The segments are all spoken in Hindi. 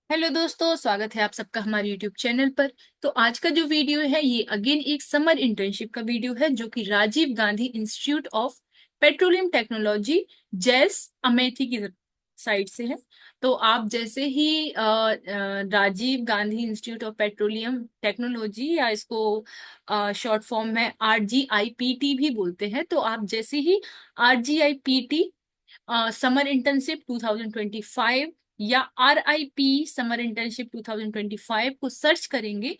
हेलो दोस्तों, स्वागत है आप सबका हमारे यूट्यूब चैनल पर। तो आज का जो वीडियो है ये अगेन एक समर इंटर्नशिप का वीडियो है जो कि Rajiv Gandhi institute of petroleum technology Jais Amethi की साइड से है। तो आप जैसे ही Rajiv Gandhi institute of petroleum technology या इसको शॉर्ट फॉर्म में RGIPT भी बोलते हैं, तो आप जैसे ही RGIPT समर इंटर्नशिप 2025 या RIP समर इंटर्नशिप 2025 को सर्च करेंगे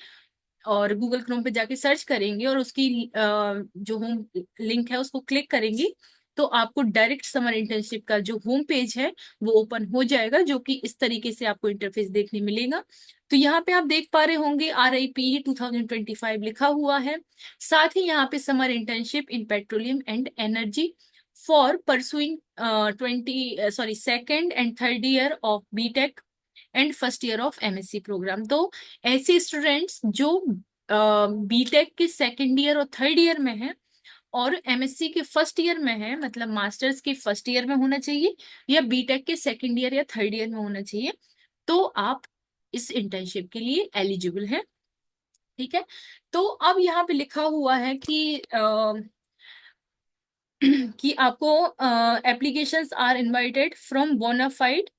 और गूगल क्रोम पे जाके सर्च करेंगे और उसकी जो होम लिंक है उसको क्लिक करेंगे, तो आपको डायरेक्ट समर इंटर्नशिप का जो होम पेज है वो ओपन हो जाएगा, जो कि इस तरीके से आपको इंटरफेस देखने मिलेगा। तो यहाँ पे आप देख पा रहे होंगे RIP 2025 लिखा हुआ है। साथ ही यहाँ पे summer internship in petroleum and energy for pursuing 2nd and 3rd year of BTech and first year of MSc programme. तो ऐसे स्टूडेंट्स जो BTech के सेकेंड ईयर और थर्ड ईयर में है और MSc के फर्स्ट ईयर में है, मतलब मास्टर्स के फर्स्ट ईयर में होना चाहिए या BTech के सेकेंड ईयर या थर्ड ईयर में होना चाहिए, तो आप इस इंटर्नशिप के लिए एलिजिबल हैं। ठीक है। तो अब यहाँ पे लिखा हुआ है कि आपको applications are invited from bona fide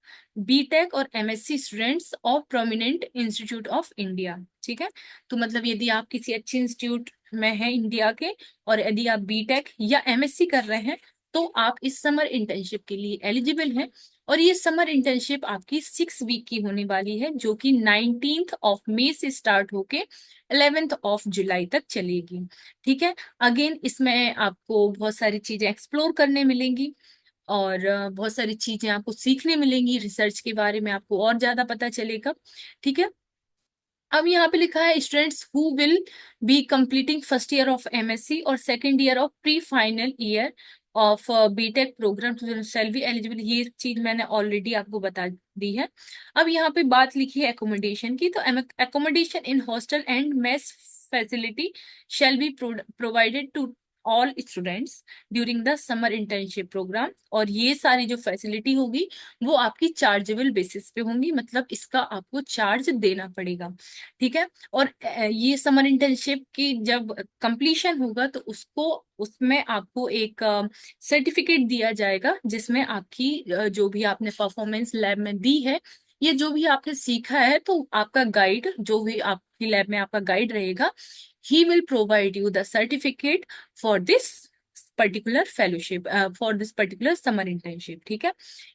BTech और MSc students of prominent institute of India. ठीक है। तो मतलब यदि आप किसी अच्छे इंस्टीट्यूट में हैं इंडिया के और यदि आप BTech या MSc कर रहे हैं तो आप इस समर इंटर्नशिप के लिए एलिजिबल हैं। और ये समर इंटर्नशिप आपकी 6 वीक की होने वाली है, जो कि 19 मई से स्टार्ट होके 11 जुलाई तक चलेगी। ठीक है। अगेन इसमें आपको बहुत सारी चीजें एक्सप्लोर करने मिलेंगी और बहुत सारी चीजें आपको सीखने मिलेंगी, रिसर्च के बारे में आपको और ज्यादा पता चलेगा। ठीक है। अब यहाँ पे लिखा है students who will be completing first year of MSc और second year of pre final year of BTech programme shall be eligible. ये चीज मैंने ऑलरेडी आपको बता दी है। अब यहाँ पे बात लिखी है एकोमोडेशन की, तो accommodation in hostel and mess facility shall be provided to all students during the summer internship programme. और ये सारी जो फैसिलिटी होगी वो आपकी चार्जेबल बेसिस पे होंगी, मतलब इसका आपको चार्ज देना पड़ेगा। ठीक है। और ये समर इंटर्नशिप की जब कंप्लीशन होगा तो उसको उसमें आपको एक सर्टिफिकेट दिया जाएगा जिसमें आपकी जो भी आपने परफॉर्मेंस लैब में दी है, ये जो भी आपने सीखा है, तो आपका गाइड जो भी आपकी लैब में आपका गाइड रहेगा, he will provide you the certificate for this particular fellowship, for this particular summer internship। ठीक है।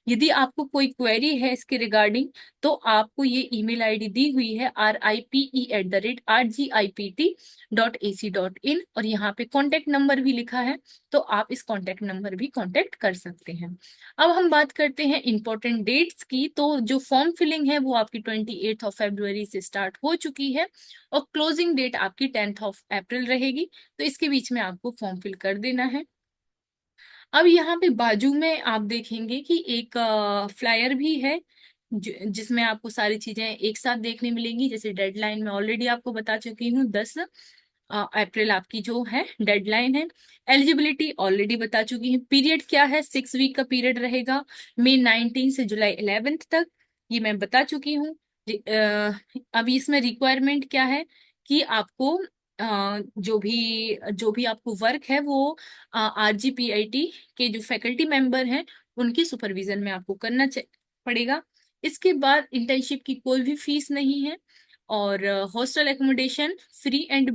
यदि आपको कोई क्वेरी है इसके रिगार्डिंग तो आपको ये ईमेल आईडी दी हुई है ripe@rgipt.ac.in और यहाँ पे कॉन्टेक्ट नंबर भी लिखा है, तो आप इस कॉन्टेक्ट नंबर भी कॉन्टेक्ट कर सकते हैं। अब हम बात करते हैं इंपॉर्टेंट डेट्स की। तो जो फॉर्म फिलिंग है वो आपकी 28 से स्टार्ट हो चुकी है और क्लोजिंग डेट आपकी 10 अप्रैल रहेगी। तो इसके बीच में आपको फॉर्म फिल कर देना है। अब यहाँ पे बाजू में आप देखेंगे कि एक फ्लायर भी है जिसमें आपको सारी चीजें एक साथ देखने मिलेंगी। जैसे डेडलाइन में ऑलरेडी आपको बता चुकी हूँ, 10 अप्रैल आपकी जो है डेडलाइन है। एलिजिबिलिटी ऑलरेडी बता चुकी है। पीरियड क्या है, 6 वीक का पीरियड रहेगा, मई 19 से जुलाई 11 तक, ये मैं बता चुकी हूँ। अभी इसमें रिक्वायरमेंट क्या है कि आपको जो भी आपको वर्क है वो RGPIT के जो फैकल्टी मेंबर हैं उनकी सुपरविजन में आपको करना पड़ेगा। इसके बाद इंटर्नशिप की कोई भी फीस नहीं है और हॉस्टल एकोमोडेशन फ्री एंड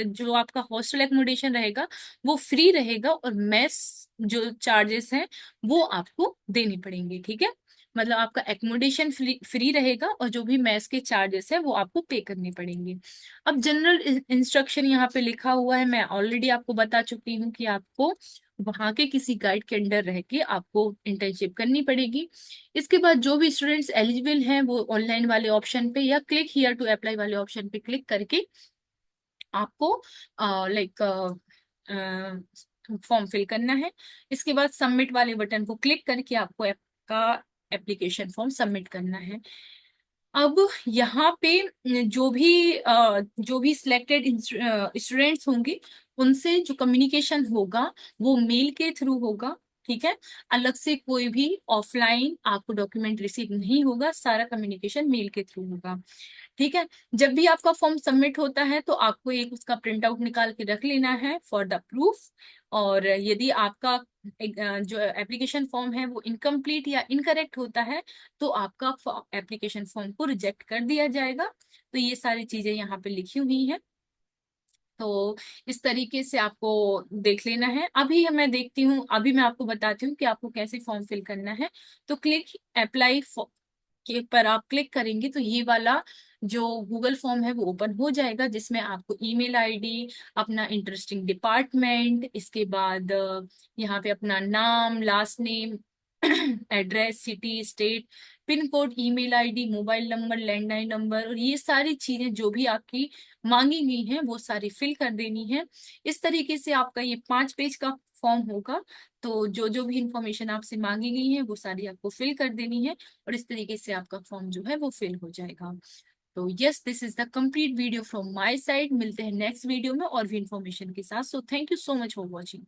जो आपका हॉस्टल एकोमोडेशन रहेगा वो फ्री रहेगा और मेस जो चार्जेस हैं वो आपको देने पड़ेंगे। ठीक है। मतलब आपका एकोमोडेशन फ्री रहेगा और जो भी मेस के चार्जेस है वो आपको पे करने पड़ेंगे। अब जनरल इंस्ट्रक्शन यहाँ पे लिखा हुआ है, मैं ऑलरेडी आपको बता चुकी हूँ कि आपको वहां के किसी गाइड के अंडर रह के आपको इंटर्नशिप करनी पड़ेगी। इसके बाद जो भी स्टूडेंट्स एलिजिबल हैं वो ऑनलाइन वाले ऑप्शन पे या क्लिक हियर टू अप्लाई वाले ऑप्शन पे क्लिक करके आपको लाइक फॉर्म फिल करना है। इसके बाद सबमिट वाले बटन को क्लिक करके आपको आपका एप्लीकेशन फॉर्म सबमिट करना है। अब यहाँ पे जो भी सिलेक्टेड स्टूडेंट्स होंगे उनसे जो कम्युनिकेशन होगा वो मेल के थ्रू होगा। ठीक है। अलग से कोई भी ऑफलाइन आपको डॉक्यूमेंट रिसीव नहीं होगा, सारा कम्युनिकेशन मेल के थ्रू होगा। ठीक है। जब भी आपका फॉर्म सबमिट होता है तो आपको एक उसका प्रिंट आउट निकाल के रख लेना है फॉर द प्रूफ। और यदि आपका जो एप्लीकेशन फॉर्म है वो इनकम्प्लीट या इनकरेक्ट होता है तो आपका एप्लीकेशन फॉर्म को रिजेक्ट कर दिया जाएगा। तो ये सारी चीजें यहाँ पे लिखी हुई हैं। तो इस तरीके से आपको देख लेना है। अभी मैं देखती हूँ, अभी मैं आपको बताती हूँ कि आपको कैसे फॉर्म फिल करना है। तो क्लिक अप्लाई के पर आप क्लिक करेंगे तो ये वाला जो गूगल फॉर्म है वो ओपन हो जाएगा, जिसमें आपको ईमेल आईडी, अपना इंटरेस्टिंग डिपार्टमेंट, इसके बाद यहाँ पे अपना नाम, last name, address, city, state, pin code, email ID, mobile number, landline number, और ये सारी चीजें जो भी आपकी मांगी गई हैं वो सारी फिल कर देनी है। इस तरीके से आपका ये 5 पेज का फॉर्म होगा। तो जो जो भी इंफॉर्मेशन आपसे मांगी गई है वो सारी आपको फिल कर देनी है, और इस तरीके से आपका फॉर्म जो है वो फिल हो जाएगा। तो yes, this is the complete video from my side. मिलते हैं नेक्स्ट वीडियो में और भी इंफॉर्मेशन के साथ। So thank you so much for watching.